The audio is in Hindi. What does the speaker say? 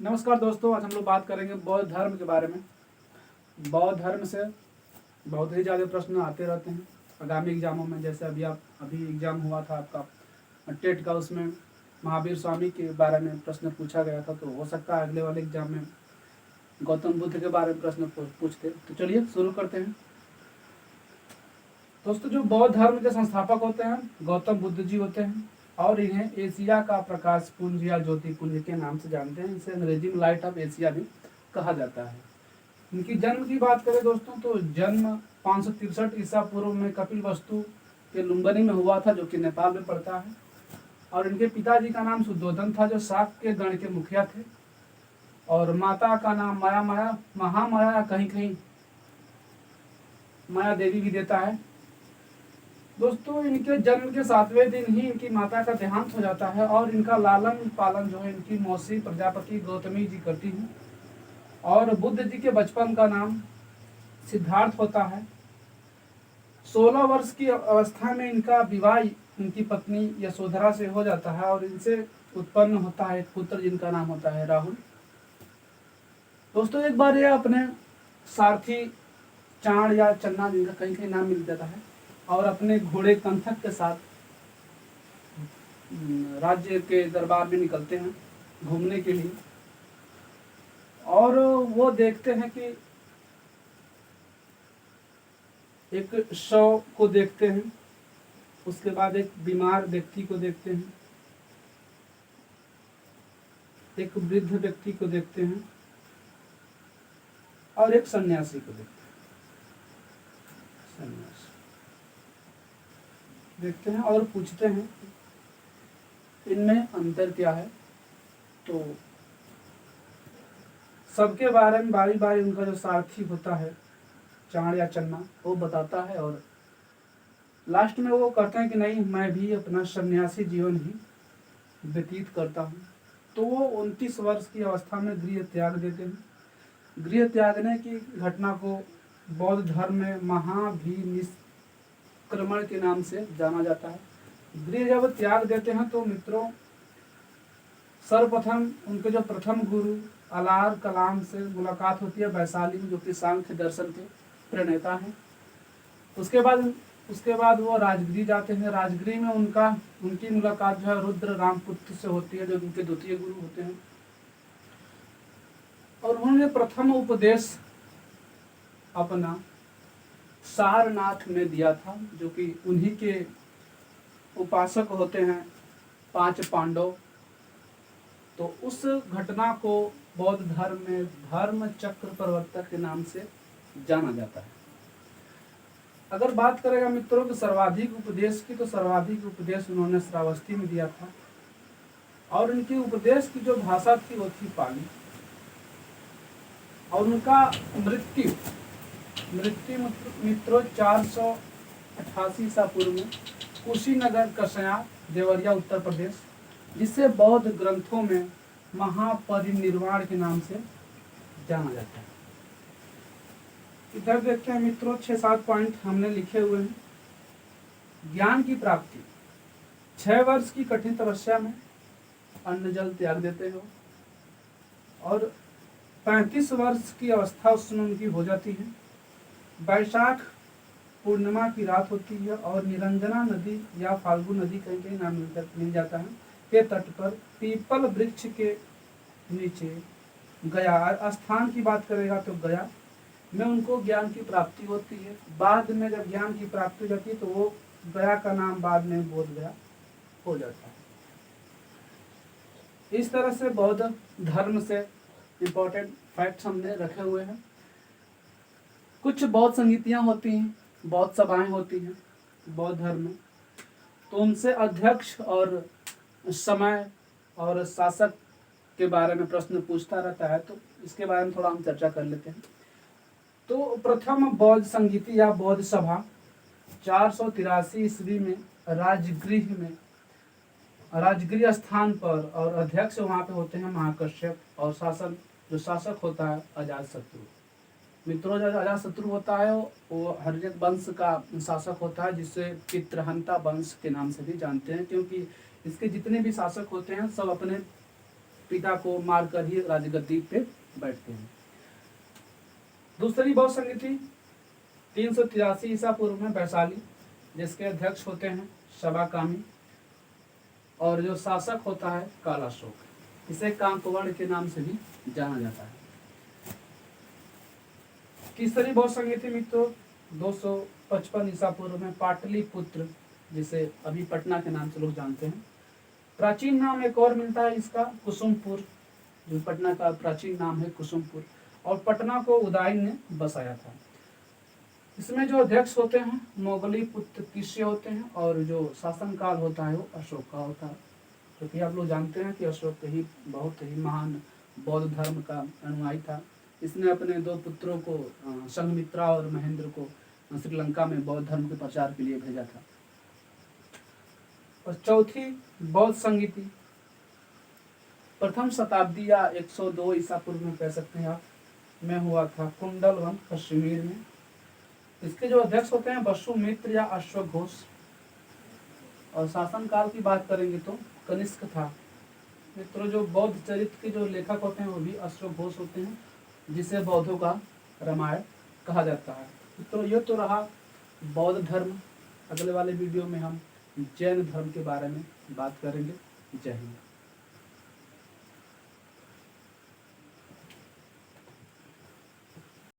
नमस्कार दोस्तों, आज हम लोग बात करेंगे बौद्ध धर्म के बारे में। बौद्ध धर्म से बहुत ही ज़्यादा प्रश्न आते रहते हैं आगामी एग्जामों में। जैसे अभी एग्जाम हुआ था आपका टेट का, उसमें महावीर स्वामी के बारे में प्रश्न पूछा गया था। तो हो सकता है अगले वाले एग्जाम में गौतम बुद्ध के बारे में प्रश्न पूछते। तो चलिए शुरू करते हैं। दोस्तों, जो बौद्ध धर्म के संस्थापक होते हैं गौतम बुद्ध जी होते हैं, और इन्हें एशिया का प्रकाश पुंज या ज्योति पुंज के नाम से जानते हैं। इसे अंग्रेजी में लाइट ऑफ एशिया भी कहा जाता है। इनकी जन्म की बात करें दोस्तों, तो जन्म 563 ईसा पूर्व में कपिल वस्तु के लुम्बिनी में हुआ था, जो कि नेपाल में पड़ता है। और इनके पिताजी का नाम शुद्धोधन था, जो शाक्य गण के मुखिया थे। और माता का नाम महामाया, कहीं कहीं माया देवी भी देता है। दोस्तों, इनके जन्म के 7वें दिन ही इनकी माता का देहांत हो जाता है, और इनका लालन पालन जो है इनकी मौसी प्रजापति गौतमी जी करती हैं। और बुद्ध जी के बचपन का नाम सिद्धार्थ होता है। 16 वर्ष की अवस्था में इनका विवाह इनकी पत्नी यशोधरा से हो जाता है, और इनसे उत्पन्न होता है एक पुत्र जिनका नाम होता है राहुल। दोस्तों, एक बार ये अपने सारथी चाण या चन्ना, जिनका कहीं कहीं नाम मिल जाता है, और अपने घोड़े कंथक के साथ राज्य के दरबार में निकलते हैं घूमने के लिए। और वो देखते हैं कि एक शव को देखते हैं, उसके बाद एक बीमार व्यक्ति को देखते हैं, एक वृद्ध व्यक्ति को देखते हैं, और एक सन्यासी को देखते हैं। सन्यासी देखते हैं और पूछते हैं इनमें अंतर क्या है। तो सबके बारे में बारी बारी उनका जो सारथी होता है चाण या चन्ना, वो बताता है। और लास्ट में वो कहते हैं कि नहीं, मैं भी अपना सन्यासी जीवन ही व्यतीत करता हूँ। तो वो 29 वर्ष की अवस्था में गृह त्याग देते हैं। गृह त्यागने की घटना को बौद्ध धर्म में महाभिनिष्क्रमण के नाम से जाना जाता है। गृह जब त्याग देते हैं तो मित्रों, सर्वप्रथम उनके जो प्रथम गुरु अलार कलाम से मुलाकात होती है वैशाली में, जो कि सांख्य दर्शन के प्रणेता हैं। उसके बाद वो राजगृह जाते हैं। राजगृह में उनकी मुलाकात जो है रुद्र रामपुत्र से होती है, जो उनके द्वितीय गुरु होते हैं। और उन्होंने प्रथम उपदेश अपना सारनाथ में दिया था, जो कि उन्हीं के उपासक होते हैं 5 पांडव। तो उस घटना को बौद्ध धर्म में धर्म चक्र प्रवर्तक के नाम से जाना जाता है। अगर बात करेगा मित्रों कि सर्वाधिक उपदेश की, तो सर्वाधिक उपदेश उन्होंने श्रावस्ती में दिया था। और उनकी उपदेश की जो भाषा थी वो थी पाली। और उनका मृत्यु मित्रों 488 ईसा पूर्व में कुशीनगर कशया देवरिया उत्तर प्रदेश, जिसे बौद्ध ग्रंथों में महापरिनिर्वाण के नाम से जाना जाता है। इधर देखते हैं मित्रों, 6-7 पॉइंट हमने लिखे हुए हैं। ज्ञान की प्राप्ति, 6 वर्ष की कठिन तपस्या में अन्न जल त्याग देते हो, और 35 वर्ष की अवस्था उस समय उनकी हो जाती है। वैशाख पूर्णिमा की रात होती है, और निरंजना नदी या फाल्गु नदी कहीं कहीं नाम मिल जाता है के तट पर पीपल वृक्ष के नीचे गया स्थान की बात करेगा तो गया में उनको ज्ञान की प्राप्ति होती है। बाद में जब ज्ञान की प्राप्ति हो जाती है तो वो गया का नाम बाद में बोध गया हो जाता है। इस तरह से बौद्ध धर्म से इम्पोर्टेंट फैक्ट्स हमने रखे हुए हैं। कुछ बौद्ध संगीतियाँ होती हैं, बौद्ध सभाएं होती हैं बौद्ध धर्म में, तो उनसे अध्यक्ष और समय और शासक के बारे में प्रश्न पूछता रहता है। तो इसके बारे में थोड़ा हम चर्चा कर लेते हैं। तो प्रथम बौद्ध संगीति या बौद्ध सभा 483 ईस्वी में राजगृह स्थान पर, और अध्यक्ष वहाँ पे होते हैं महाकश्यप, और शासक होता है अजातशत्रु। मित्रों, जो अजातशत्रु होता है वो हर्यक वंश का शासक होता है, जिसे पितृहंता वंश के नाम से भी जानते हैं, क्योंकि इसके जितने भी शासक होते हैं सब अपने पिता को मारकर ही राजगद्दी पे बैठते हैं। दूसरी बौद्ध संगति 383 ईसा पूर्व में वैशाली, जिसके अध्यक्ष होते हैं शबाकामी, और जो शासक होता है कालाशोक। इसे कांकवर्ण के नाम से भी जाना जाता है। तीसरी बौद्ध संगति मित्रों 255 ईसा पूर्व में पाटलिपुत्र, जिसे अभी पटना के नाम से लोग जानते हैं। प्राचीन नाम एक और मिलता है इसका, कुसुमपुर, जो पटना का प्राचीन नाम है कुसुमपुर, और पटना को उदयन ने बसाया था। इसमें जो अध्यक्ष होते हैं मोगली पुत्र किस्य होते हैं, और जो शासनकाल होता है वो अशोक का होता है, क्योंकि आप लोग जानते हैं कि अशोक ही बहुत ही महान बौद्ध धर्म का अनुयायी था। इसने अपने 2 पुत्रों को संघमित्रा और महेंद्र को श्रीलंका में बौद्ध धर्म के प्रचार के लिए भेजा था। और चौथी बौद्ध संगति प्रथम शताब्दी या 102 ईसा पूर्व में कह सकते हैं आप, में हुआ था कुंडलवन कश्मीर में। इसके जो अध्यक्ष होते हैं वसुमित्र या अश्वघोष, और शासनकाल की बात करेंगे तो कनिष्क था। मित्रों जो बौद्ध चरित्र के जो लेखक होते हैं वो भी अश्वघोष होते हैं, जिसे बौद्धों का रामायण कहा जाता है। तो ये तो रहा बौद्ध धर्म। अगले वाले वीडियो में हम जैन धर्म के बारे में बात करेंगे। जय हिंद।